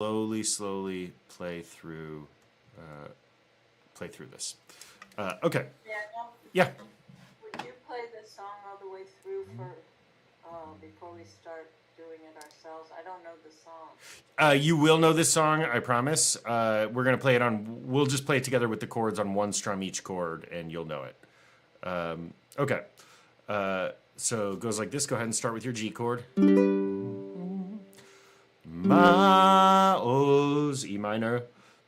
slowly play through this. Okay. Daniel, Yeah. would you play this song all the way through for before we start doing it ourselves? I don't know the song. You will know this song, I promise. We're gonna play it on. We'll just play it together with the chords on one strum each chord, and you'll know it. Okay. So it goes like this. Go ahead and start with your G chord. Ma, Oz, E minor,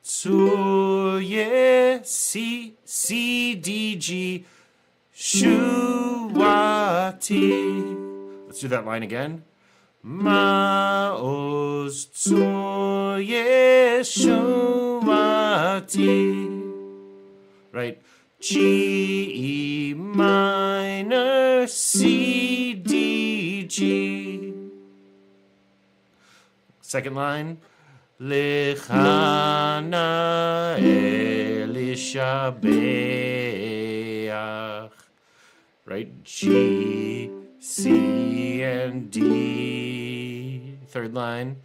Zur, Ye, Si, C, D, G, Shu, Wa, Ti. Let's do that line again. Ma, Oz, Zur, Ye, Shu, Wa, Ti. Right? G, E minor, C, D, G. Second line. Lechana Elisha Beach. Right? G, C, and D. Third line.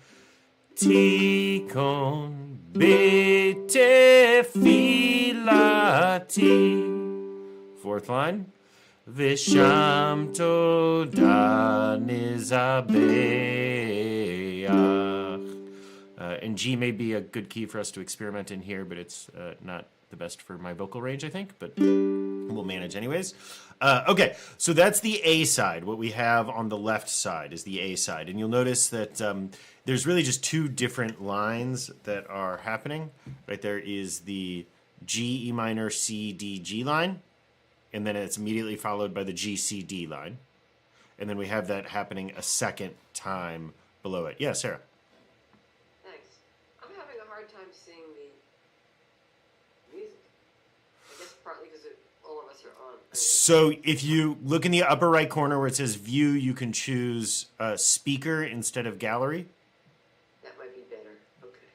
Tikon Bete Filati. Fourth line. Vishamto Danizabeach. And G may be a good key for us to experiment in here, but it's not the best for my vocal range, I think, but we'll manage anyways. Okay, so that's the A side. What we have on the left side is the A side. And you'll notice that there's really just two different lines that are happening. Right there is the G, E minor, C, D, G line. And then it's immediately followed by the G, C, D line. And then we have that happening a second time below it. Yeah, Sarah. Thanks. I'm having a hard time seeing the music. I guess partly because all of us are on. So if you look in the upper right corner where it says view, you can choose speaker instead of gallery. That might be better. Okay.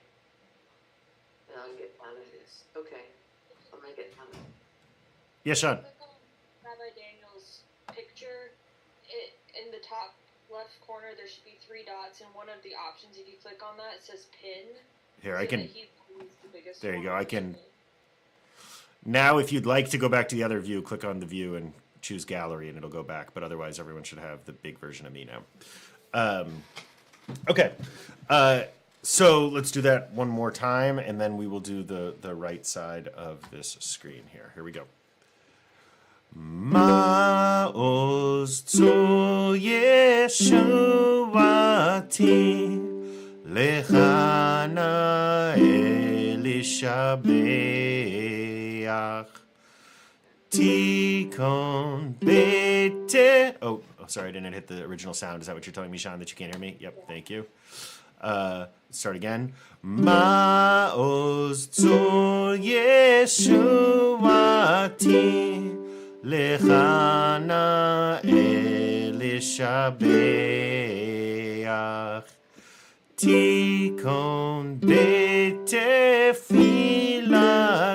Now I'll get out of this. Okay. I'm going to get out of it. Yeah, Sean. Click on Rabbi Daniel's picture. In the top left corner, there should be 3 dots, and one of the options, if you click on that, it says pin. Here, so I can. that he's the biggest There you one. go. I can. Now, if you'd like to go back to the other view, click on the view and choose gallery, and it'll go back. But otherwise, everyone should have the big version of me now. Okay. So let's do that one more time, and then we will do the right side of this screen here. Here we go. Ma'oz tzur Yeshuati lechana Elisha beach tikon bete. Oh, sorry, I didn't hit the original sound. Is that what you're telling me, Sean, that you can't hear me? Yep, thank you. Start again. Ma'oz tzur Yeshuati Lechana Elisha beach Tikon bete filati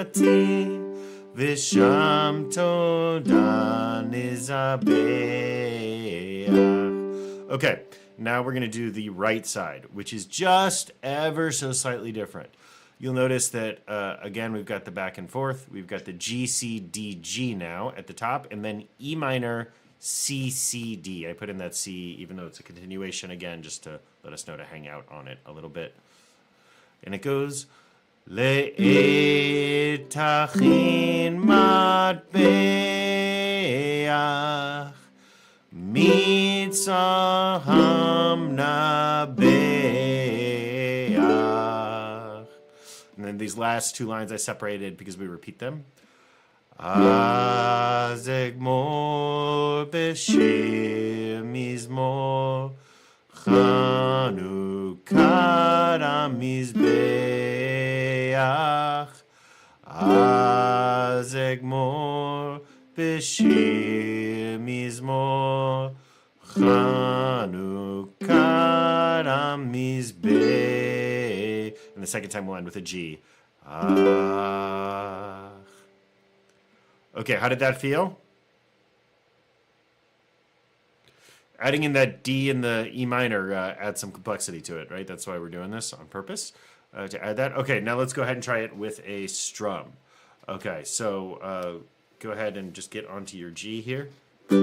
Vishamto danizabeach. Okay, now we're going to do the right side, which is just ever so slightly different. You'll notice that, again, we've got the back and forth. We've got the G, C, D, G now at the top, and then E minor, C, C, D. I put in that C, even though it's a continuation, again, just to let us know to hang out on it a little bit. And it goes, Le'etachin matbeach mitzaham nabeach. And then these last two lines I separated because we repeat them. Azegmor b'shir mizmor Hannukah mizbeach Azegmor b'shir mizmor Hannukah mizbeach. And the second time we'll end with a G. Okay, how did that feel? adding in that D and the E minor adds some complexity to it, right? That's why we're doing this on purpose, to add that. Okay, now let's go ahead and try it with a strum. Okay, so go ahead and just get onto your G here. And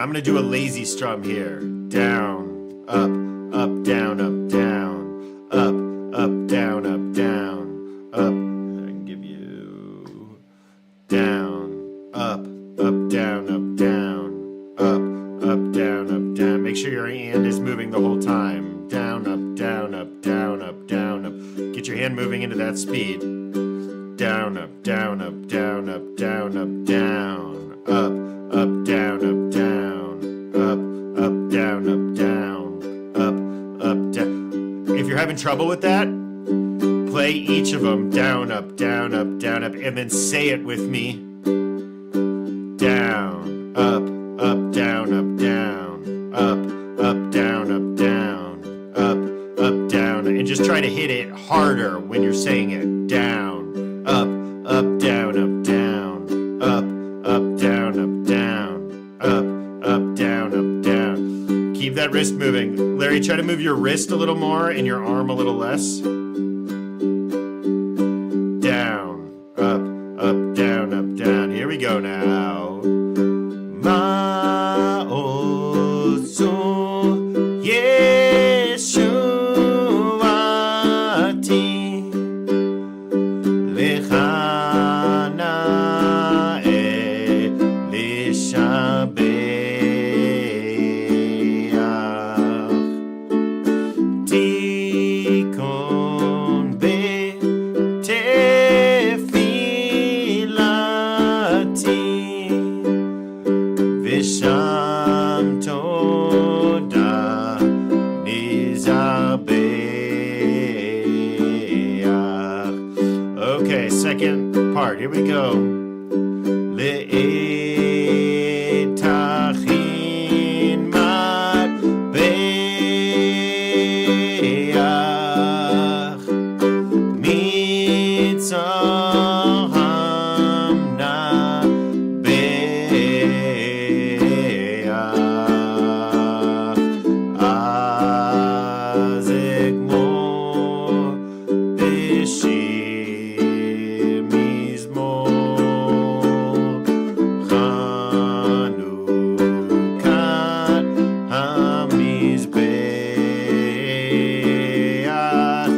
I'm going to do a lazy strum here. Down, up, up, down, up, down, up, up, down, up, down, up. I can give you down, up, up, down, up, down, up, up, down, up, down. Make sure your hand is moving the whole time. Down, up, down, up, down, up, down, up. Get your hand moving into that speed. Down, up, down, up, down, up, down, up, down, up, up, down, up, down, up, up, down, up, down, up, up, down. If you're having trouble with that, play each of them down, up, down, up, down, up, and then say it with me. Down, up, up, down, up, down, up, up, down, up, down, up, up, down, and just try to hit it harder when you're saying it. Down, up, up, down, up, down, up, up, down, up, down, up, up, down, up, down. Keep that wrist moving. Larry, try to move your wrist a little more and your arm a little less. Down, up, down, up, down. Here we go now. Ma'ozu Yeshuati Lechana Elishabeach Tikon Betefilati Visham Toda Nizabeach. Okay, second part. Here we go. Le'etachin matbeach mitzaham nabeach az egmor b'shir mizmor Hannukah hamizbeach.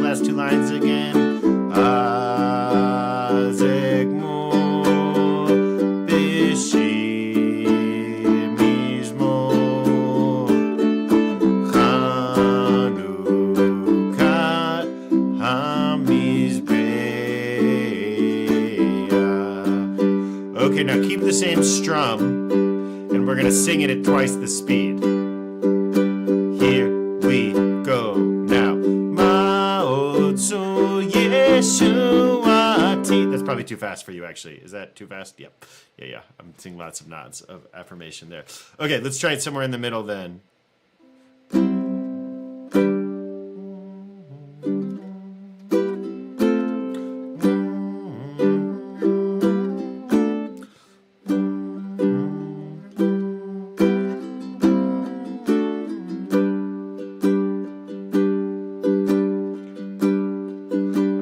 Last two lines again. Az egmor b'shir mizmor Hannukah hamizbeach. Okay, now keep the same strum, and we're gonna sing it at twice the speed. Here we go now. Ma'ozu Yeshuati. That's probably too fast for you, actually. Is that too fast? Yep. Yeah. I'm seeing lots of nods of affirmation there. Okay, let's try it somewhere in the middle then.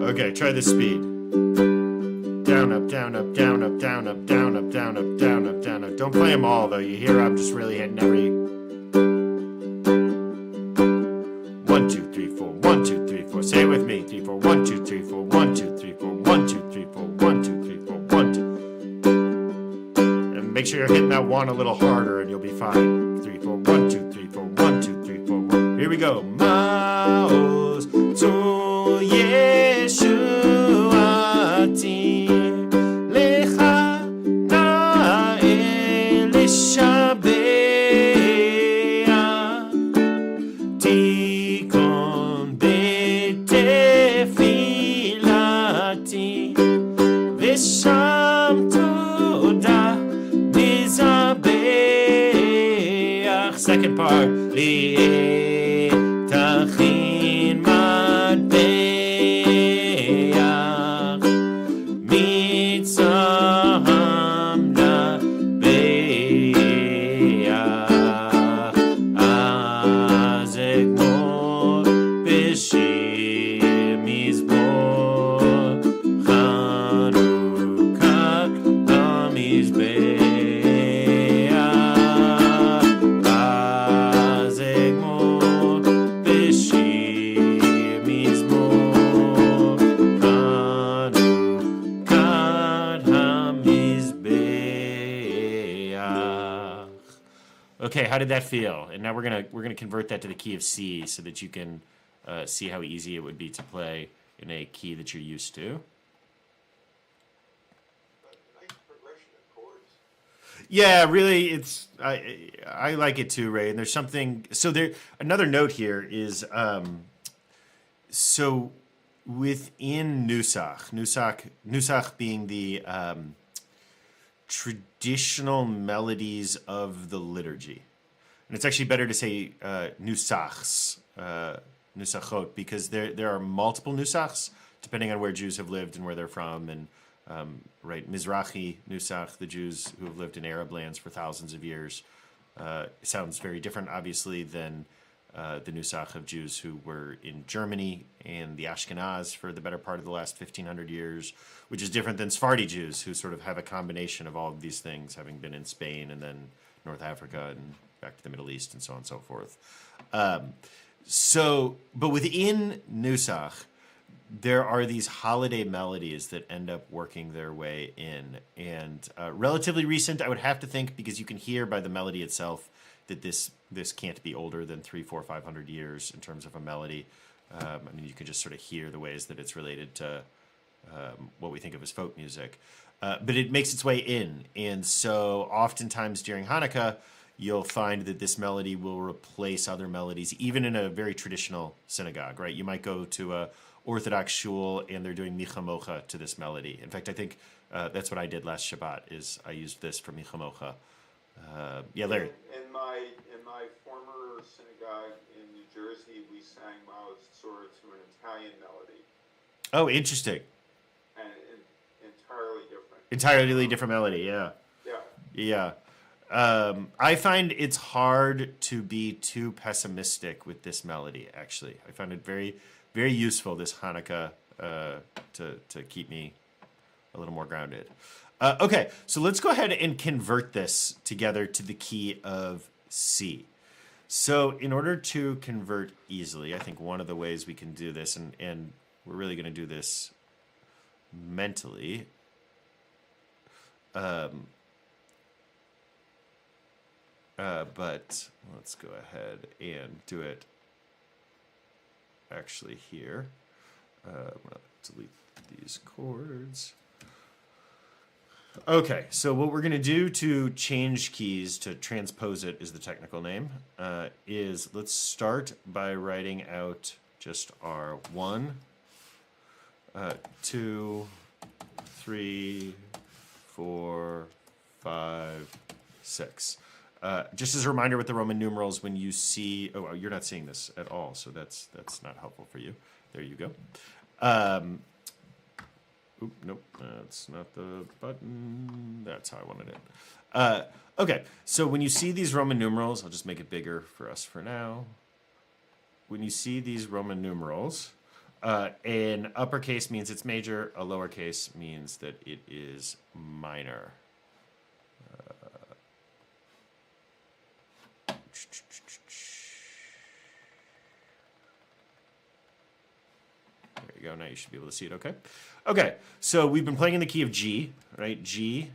Okay, try the speed. Down, up, down, up, down, up, down, up, down, up, down, up, down, up, down, up. Don't play them all, though. You hear I'm just really hitting every... 1, 2, 3, 4, 1, 2, 3, 4. Say it with me. 3, 4, 1, 2, 3, 4, 1, 2, 3, 4, 1, 2, 3, 4, 1, 2, 3, 4, 1, 2. And make sure you're hitting that 1 a little harder and you'll be fine. 3, 4, 1, 2, 3, 4, 1, 2, 3, 4, 1. Here we go. Ma'oz to Yeshuati Lechana Elishabeach Tikon Betefilati Visham Toda Nizabeach. Second part. Le'etachin Okay, how did that feel? And now we're gonna convert that to the key of C so that you can see how easy it would be to play in a key that you're used to. Nice progression of chords. Yeah, really, I like it too, Ray. And there's something. So there, another note here is so within Nusach being the traditional melodies of the liturgy, and it's actually better to say Nusachs, Nusachot, because there are multiple Nusachs depending on where Jews have lived and where they're from, and right, Mizrahi Nusach, the Jews who have lived in Arab lands for thousands of years, sounds very different, obviously, than the Nusach of Jews who were in Germany and the Ashkenaz for the better part of the last 1,500 years, which is different than Sephardi Jews who sort of have a combination of all of these things, having been in Spain and then North Africa and back to the Middle East and so on and so forth. But within Nusach, there are these holiday melodies that end up working their way in. And relatively recent, I would have to think, because you can hear by the melody itself that this can't be older than 300, 400, 500 years in terms of a melody. I mean, you can just sort of hear the ways that it's related to what we think of as folk music. But it makes its way in. And so oftentimes during Hannukah, you'll find that this melody will replace other melodies, even in a very traditional synagogue, right? You might go to a Orthodox shul and they're doing Micha Mocha to this melody. In fact, I think that's what I did last Shabbat, is I used this for Micha Mocha. Yeah, Larry. In my former synagogue in New Jersey, we sang Mao's Tzor to an Italian melody, Oh, interesting. and entirely different. Entirely different melody, yeah. Yeah. Yeah. I find it's hard to be too pessimistic with this melody, actually. I find it very, very useful this Hannukah to keep me a little more grounded. Okay, so let's go ahead and convert this together to the key of C. So in order to convert easily, I think one of the ways we can do this, and we're really going to do this mentally, but let's go ahead and do it actually here. I'm going to delete these chords. Okay, so what we're going to do to change keys, to transpose it is the technical name, is let's start by writing out just our 1, 2, 3, 4, 5, 6. Just as a reminder with the Roman numerals, when you see, oh, you're not seeing this at all, so that's not helpful for you. There you go. Oop, nope, that's not the button. That's how I wanted it. Okay, so when you see these Roman numerals, I'll just make it bigger for us for now. When you see these Roman numerals, an uppercase means it's major, a lowercase means that it is minor. There you go. Now you should be able to see it. Okay. Okay. So we've been playing in the key of G, right? G.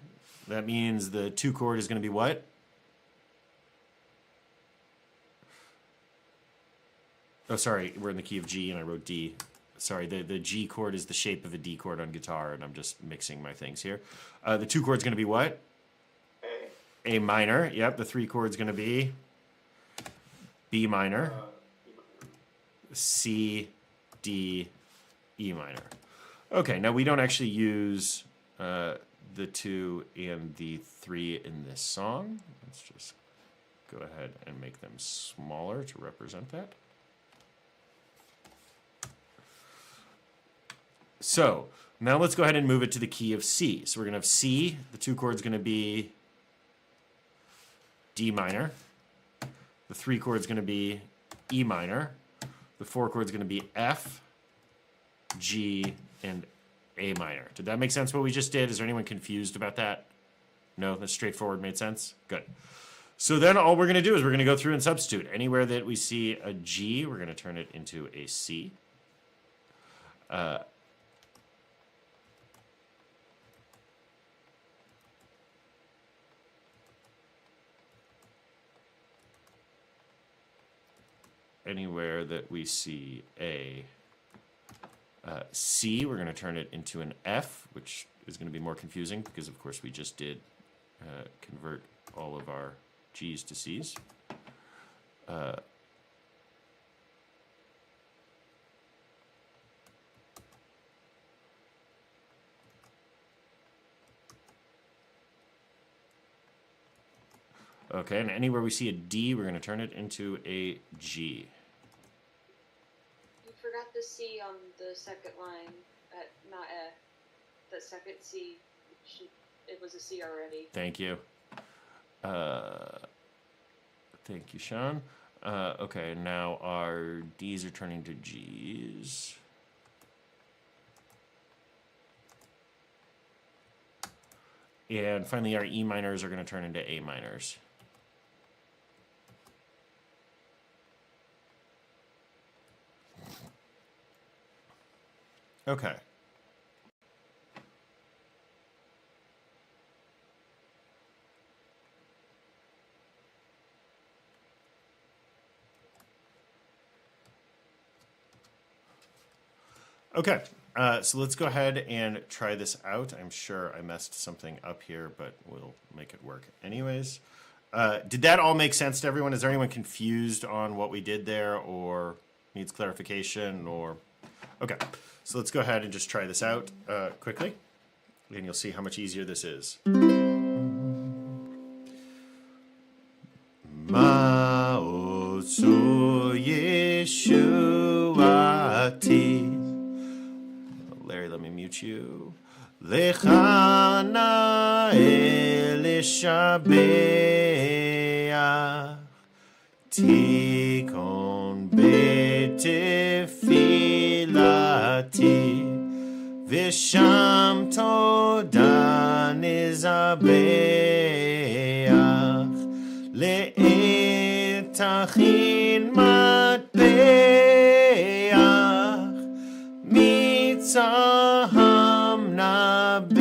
That means the 2 chord is going to be what? Oh, sorry. We're in the key of G and I wrote D. Sorry. The G chord is the shape of a D chord on guitar, and I'm just mixing my things here. The 2 chord is going to be what? A minor. Yep. The 3 chord is going to be B minor, C, D, E minor. Okay, now we don't actually use the 2 and the 3 in this song. Let's just go ahead and make them smaller to represent that. So now let's go ahead and move it to the key of C. So we're going to have C. The 2 chord is going to be D minor. The 3 chord is going to be E minor. The 4 chord is going to be F, G, and A minor. Did that make sense what we just did? Is there anyone confused about that? No, that's straightforward, made sense? Good. So then all we're going to do is we're going to go through and substitute. Anywhere that we see a G, we're going to turn it into a C. anywhere that we see a C, we're going to turn it into an F, which is going to be more confusing because, of course, we just did convert all of our G's to C's. Okay, and anywhere we see a D, we're going to turn it into a G. You forgot the C on the second line, not F. The second C, it was a C already. Thank you. Thank you, Sean. Okay, now our D's are turning to G's. And finally, our E minors are going to turn into A minors. Okay. Okay, so let's go ahead and try this out. I'm sure I messed something up here, but we'll make it work anyways. Did that all make sense to everyone? Is there anyone confused on what we did there or needs clarification or... Okay, so let's go ahead and just try this out quickly, and you'll see how much easier this is. Ma'osu Yeshuati. Larry, let me mute you. Lechana elishabeach tikon betefilati visham toda nizabeach le'etachin matbeach mitzaham nabeach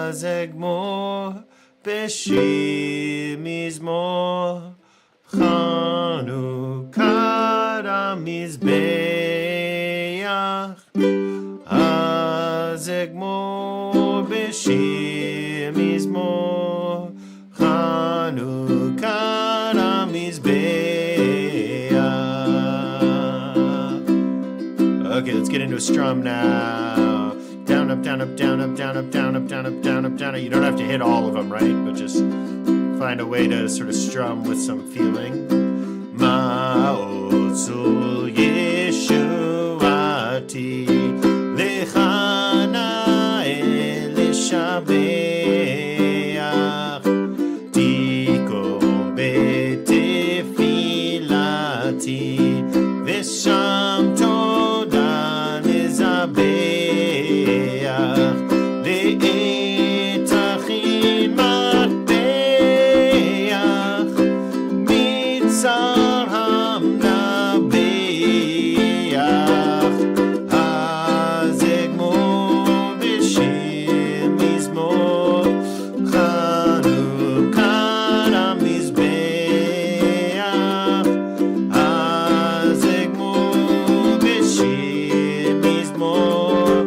azegmor b'shir mizmor Hannukah mizbeach azegmor b'shir mizmor Hannukah mizbeach. Okay, let's get into a strum now. Down, up, down, up, down, up, down, up, down, up, down, up, down, up, down. You don't have to hit all of them, right? But just find a way to sort of strum with some feeling. Ma'osu Yeshuati Lechana elishabeach Tiko betefilati Visham toda nizabeach Le'etachin matbeach Mitzarham nabeach Hazegmor b'shir mizmor Hannukah mizbeach Hazegmor b'shir mizmor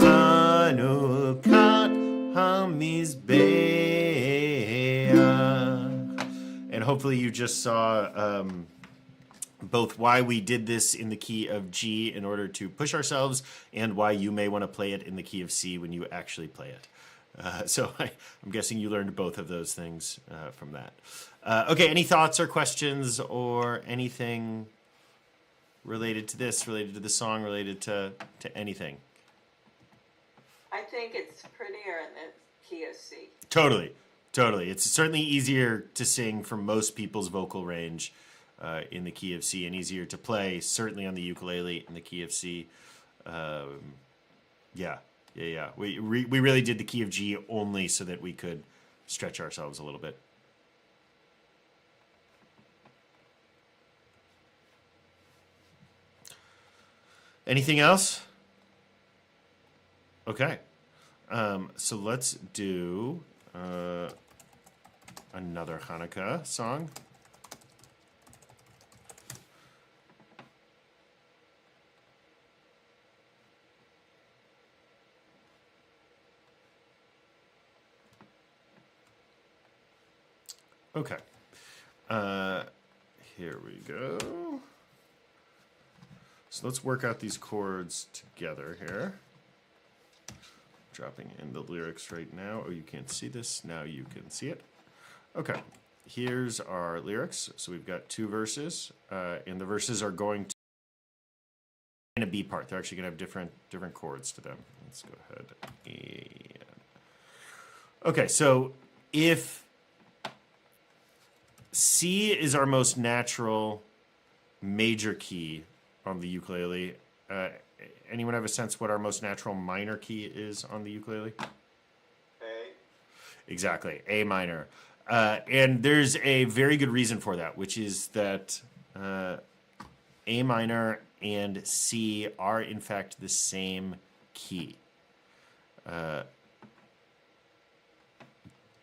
Hannukah hamizbeach. And hopefully you just saw both why we did this in the key of G in order to push ourselves and why you may want to play it in the key of C when you actually play it. So I'm guessing you learned both of those things from that. Okay, any thoughts or questions or anything related to this, related to the song, related to anything? I think it's prettier in the key of C. Totally. It's certainly easier to sing for most people's vocal range in the key of C, and easier to play certainly on the ukulele in the key of C. Yeah. We really did the key of G only so that we could stretch ourselves a little bit. Anything else? Okay. So let's do another Hannukah song. Okay. Here we go. So let's work out these chords together here. Dropping in the lyrics right now. Oh, you can't see this. Now you can see it. Okay. Here's our lyrics. So we've got 2 verses, and the verses are going to in a B part. They're actually going to have different chords to them. Let's go ahead. And... Okay, so if C is our most natural major key on the ukulele, anyone have a sense what our most natural minor key is on the ukulele? A. Exactly, A minor. And there's a very good reason for that, which is that A minor and C are in fact the same key.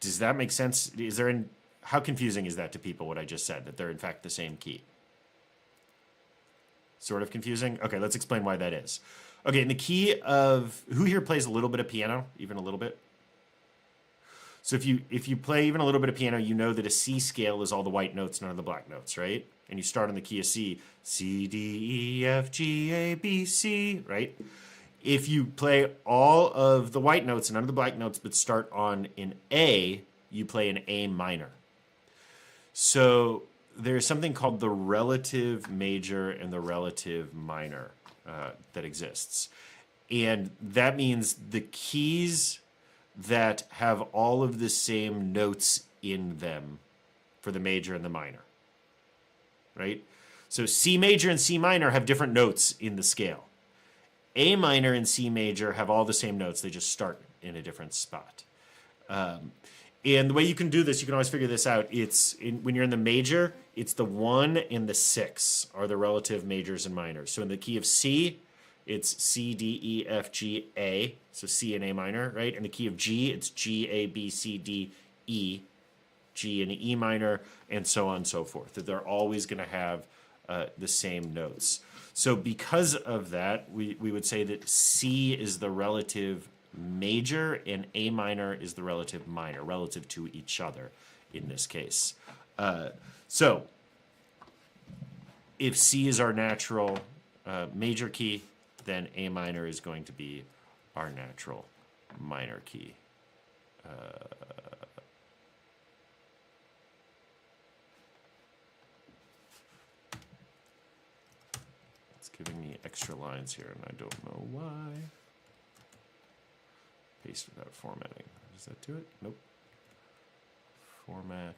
Does that make sense? How confusing is that to people, what I just said, that they're in fact the same key? Sort of confusing? Okay, let's explain why that is. Okay, in the key of... Who here plays a little bit of piano? Even a little bit? So if you play even a little bit of piano, you know that a C scale is all the white notes, none of the black notes, right? And you start on the key of C. C, D, E, F, G, A, B, C, right? If you play all of the white notes and none of the black notes, but start on an A, you play an A minor. So there's something called the relative major and the relative minor that exists. And that means the keys that have all of the same notes in them for the major and the minor, right? So C major and C minor have different notes in the scale. A minor and C major have all the same notes. They just start in a different spot. And the way you can do this, you can always figure this out. When you're in the major, it's the 1 and the 6 are the relative majors and minors. So in the key of C, it's C, D, E, F, G, A. So C and A minor, right? In the key of G, it's G, A, B, C, D, E, G and E minor, and so on and so forth. That they're always going to have the same notes. So because of that, we would say that C is the relative major and A minor is the relative minor, relative to each other in this case. So if C is our natural major key, then A minor is going to be our natural minor key. It's giving me extra lines here, and I don't know why. Paste without formatting. Does that do it? Nope. Format.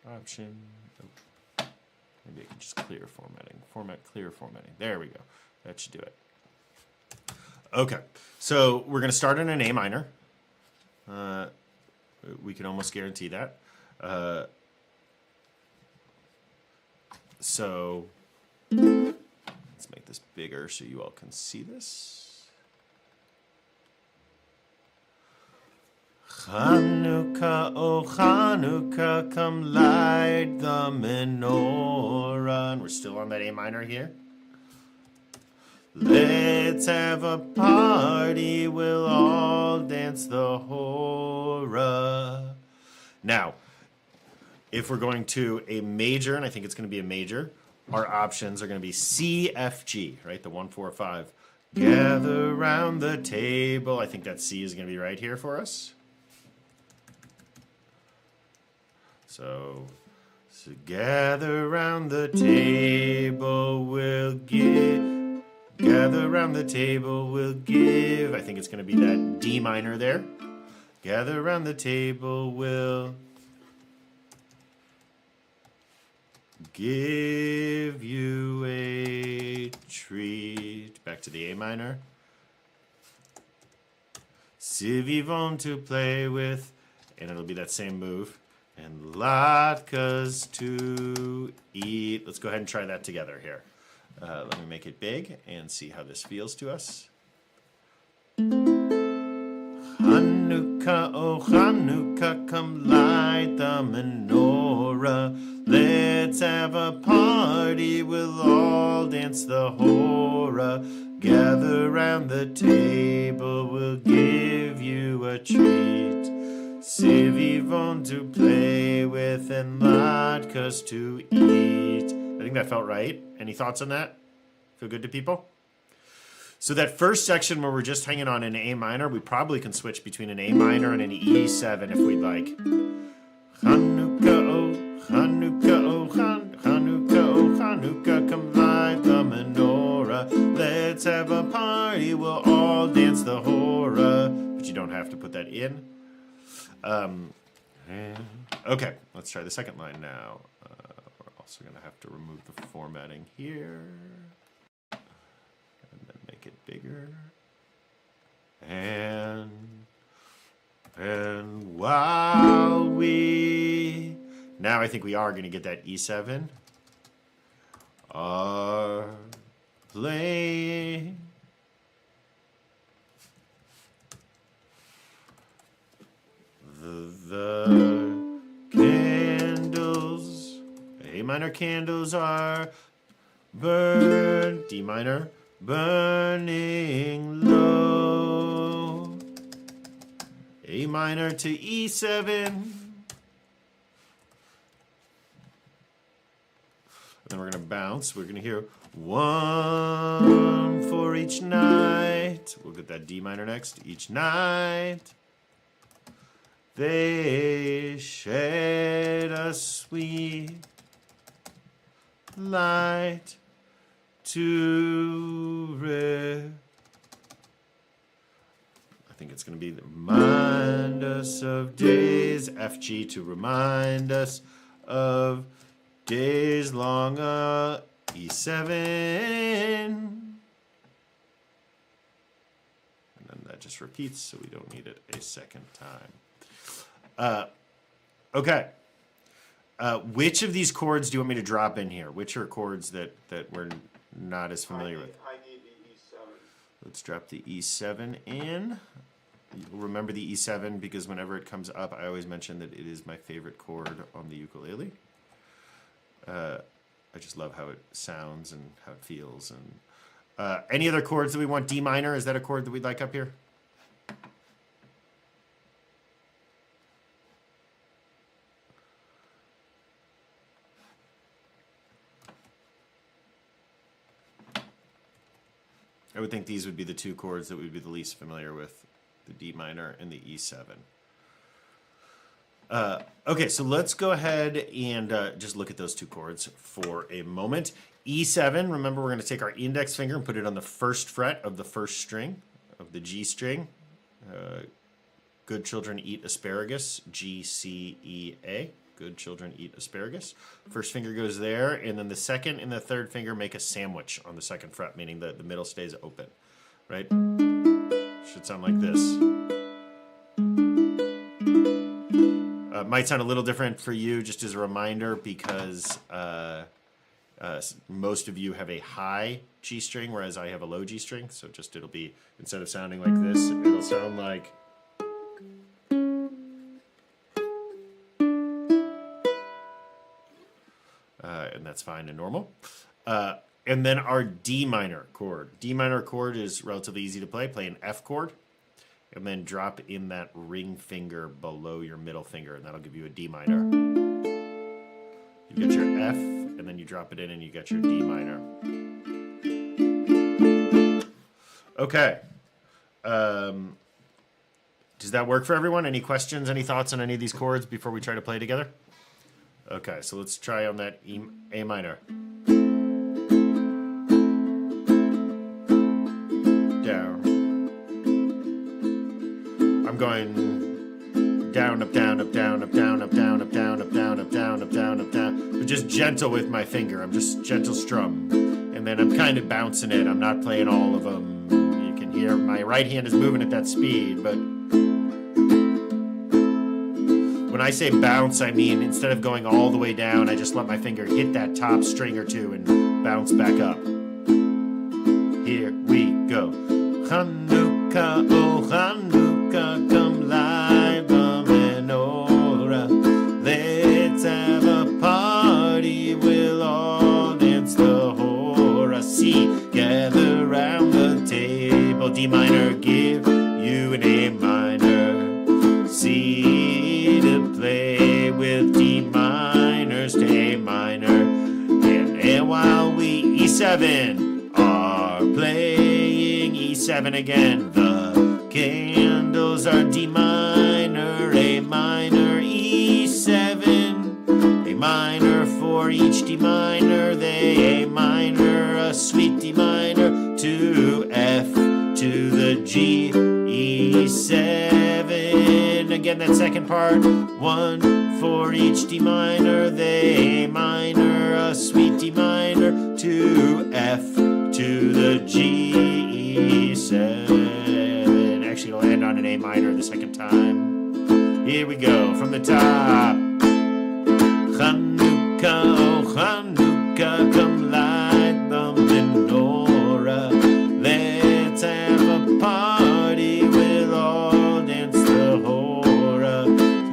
Option. Nope. Maybe I can just clear formatting. Format, clear formatting. There we go. That should do it. Okay. So we're going to start in an A minor. We can almost guarantee that. So let's make this bigger so you all can see this. Hannukah, oh Hannukah, come light the menorah. And we're still on that A minor here. Let's have a party, we'll all dance the hora. Now, if we're going to a major, and I think it's going to be a major, our options are going to be C, F, G, right? The 1, 4, 5. Gather round the table. I think that C is going to be right here for us. So gather round the table, we'll give. Gather round the table, we'll give. I think it's going to be that D minor there. Gather round the table, we'll give you a treat. Back to the A minor. Si vivons to play with, and it'll be that same move. And latkes to eat. Let's go ahead and try that together here. Let me make it big and see how this feels to us. Hannukah, Hannukah, oh Hannukah, come light the menorah. Let's have a party, we'll all dance the hora. Gather round the table, we'll give you a treat. Sivivon to play with and latkes to eat. I think that felt right. Any thoughts on that? Feel good to people? So that first section where we're just hanging on an A minor, we probably can switch between an A minor and an E7 if we'd like. Hannukah, oh Hannukah, oh Hannukah, oh Hannukah, come light the menorah. Let's have a party, we'll all dance the hora. But you don't have to put that in. Okay, let's try the second line now. We're also going to have to remove the formatting here. And then make it bigger. And while we... Now I think we are going to get that E7. Are playing... The candles, A minor candles are burned, D minor, burning low. A minor to E7. And then we're going to bounce. We're going to hear one for each night. We'll get that D minor next. Each night. They shed a sweet light to I think it's going to be remind us of days, FG to remind us of days long, E7. And then that just repeats, so we don't need it a second time. Okay. Which of these chords do you want me to drop in here? Which are chords that we're not as familiar with? I need the E7. Let's drop the E7 in. You'll remember the E7 because whenever it comes up, I always mention that it is my favorite chord on the ukulele. I just love how it sounds and how it feels. And any other chords that we want? D minor, is that a chord that we'd like up here? I would think these would be the two chords that we'd be the least familiar with, the D minor and the E7. Okay, so let's go ahead and just look at those two chords for a moment. E7, remember we're going to take our index finger and put it on the first fret of the first string, of the G string. Good children eat asparagus, G, C, E, A. Good children eat asparagus. First finger goes there, and then the second and the third finger make a sandwich on the second fret, meaning that the middle stays open, right? Should sound like this. Might sound a little different for you, just as a reminder, because most of you have a high G string, whereas I have a low G string. So just it'll be, instead of sounding like this, it'll sound like... and that's fine and normal. And then our D minor chord. D minor chord is relatively easy to play. Play an F chord, and then drop in that ring finger below your middle finger, and that'll give you a D minor. You get your F, and then you drop it in, and you get your D minor. Okay. Does that work for everyone? Any questions, any thoughts on any of these chords before we try to play together? Okay, so let's try on that A minor. Down. I'm going down, up, down, up, down, up, down, up, down, up, down, up, down, up, down, up, down, up, down. But just gentle with my finger. I'm just gentle strum. And then I'm kind of bouncing it. I'm not playing all of them. You can hear my right hand is moving at that speed, but... When I say bounce, I mean instead of going all the way down, I just let my finger hit that top string or two and bounce back up. Here we go. Hannukah, oh Hannukah, come light minor. And while we E7 are playing E7 again, the candles are D minor, A minor, E7, A minor for each D minor, they A minor, a sweet D minor, to F, to the G, E7. Again, that second part, 1 for each D minor, they A minor, a sweet D minor, to F, to the G, E7. Actually, it'll end on an A minor the second time. Here we go, from the top. Hannukah, oh Hannukah, come light the menorah. Let's have a party, we'll all dance the hora.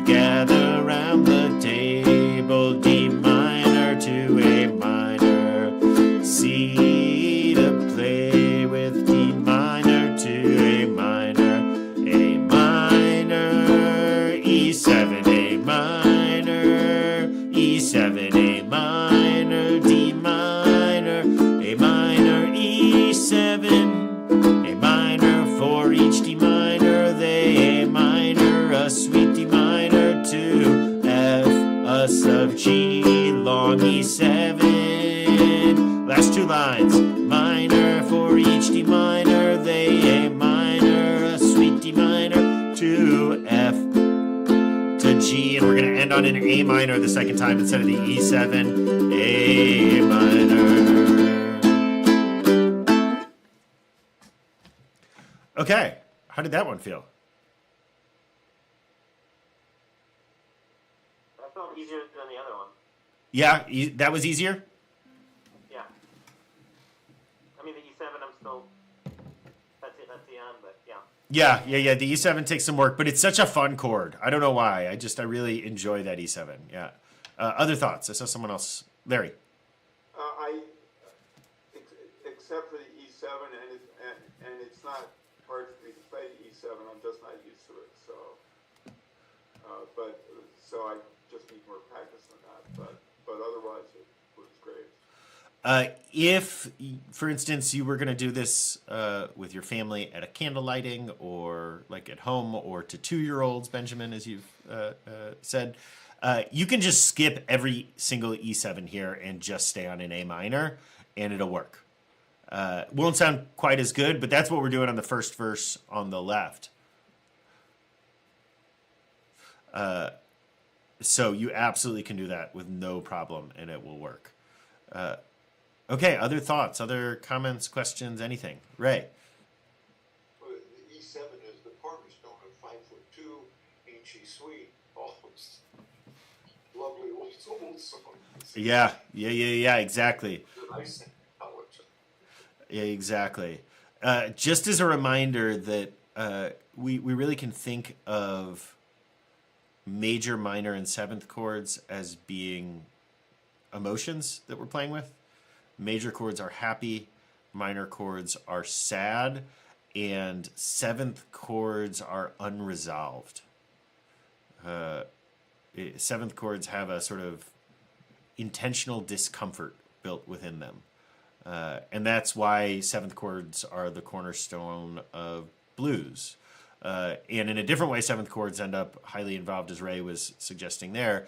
Together round the table, D minor to A minor. C to play with, D minor to A minor. A minor, E7, A minor, E7, A minor, D minor, A minor, E7, A minor for each D minor, they A minor, a sweet D minor, to F, a sub G, long E7. Last two lines, minor for each D minor, they A minor, a sweet D minor, to F, to G, and we're going to end on an A minor the second time instead of the E7, A minor. Okay, how did that one feel? That felt easier than the other one. Yeah, that was easier? Yeah. I mean, the E7, I'm still. That's it, that's the end, but yeah. Yeah. The E7 takes some work, but it's such a fun chord. I don't know why. I really enjoy that E7. Yeah. Other thoughts? I saw someone else. Larry. Except for the E7, and it's not hard for me to play the E7. I'm just not used to it. So I just need more practice on that. But otherwise, it was great. If, for instance, you were going to do this with your family at a candle lighting, or like at home, or to 2-year-olds, Benjamin, as you've said, you can just skip every single E7 here and just stay on an A minor, and it'll work. Won't sound quite as good, but that's what we're doing on the first verse on the left. So you absolutely can do that with no problem, and it will work. Okay, other thoughts, other comments, questions, anything? Ray. Well, the E7 is the cornerstone of 5'2", Ain't She Sweet, all those lovely old songs. Yeah, exactly. I sing college. Yeah, exactly. Just as a reminder that we really can think of major, minor, and seventh chords as being emotions that we're playing with. Major chords are happy, minor chords are sad, and seventh chords are unresolved. Seventh chords have a sort of intentional discomfort built within them. And that's why seventh chords are the cornerstone of blues. And in a different way, seventh chords end up highly involved, as Ray was suggesting there,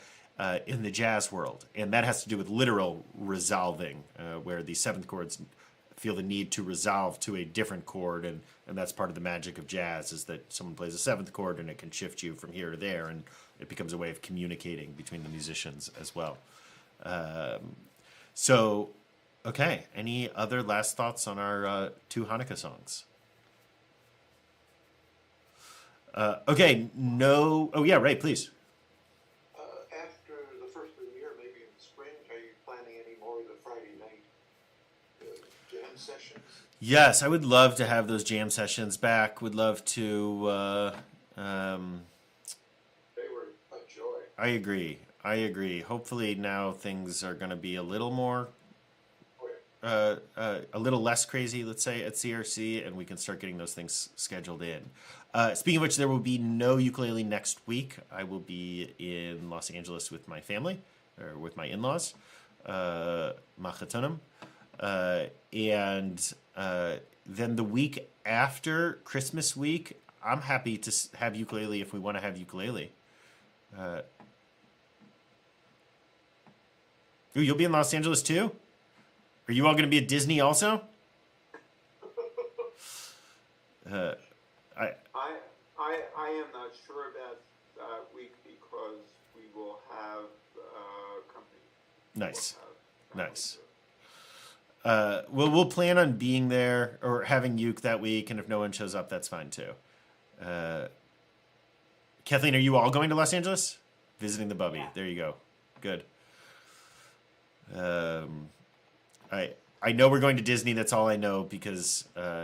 in the jazz world. And that has to do with literal resolving, where the seventh chords feel the need to resolve to a different chord. And that's part of the magic of jazz, is that someone plays a seventh chord and it can shift you from here to there. And it becomes a way of communicating between the musicians as well. Okay, any other last thoughts on our 2 Hannukah songs? Okay, no. Oh, yeah, Ray, please. After the first of the year, maybe in the spring, are you planning any more of the Friday night jam sessions? Yes, I would love to have those jam sessions back. Would love to. They were a joy. I agree. Hopefully now things are going to be a little more, a little less crazy, let's say, at CRC, and we can start getting those things scheduled in. Speaking of which, there will be no ukulele next week. I will be in Los Angeles with my family, or with my in-laws. Machatonim. And then the week after Christmas week, I'm happy to have ukulele if we want to have ukulele. Ooh, you'll be in Los Angeles too? Are you all going to be at Disney also? I am not sure about that week because we will have company. Nice. We'll have Nice. family. Well, we'll plan on being there or having uke that week, and if no one shows up, that's fine too. Kathleen, are you all going to Los Angeles? Visiting the bubby. Yeah. There you go. Good. I know we're going to Disney. That's all I know because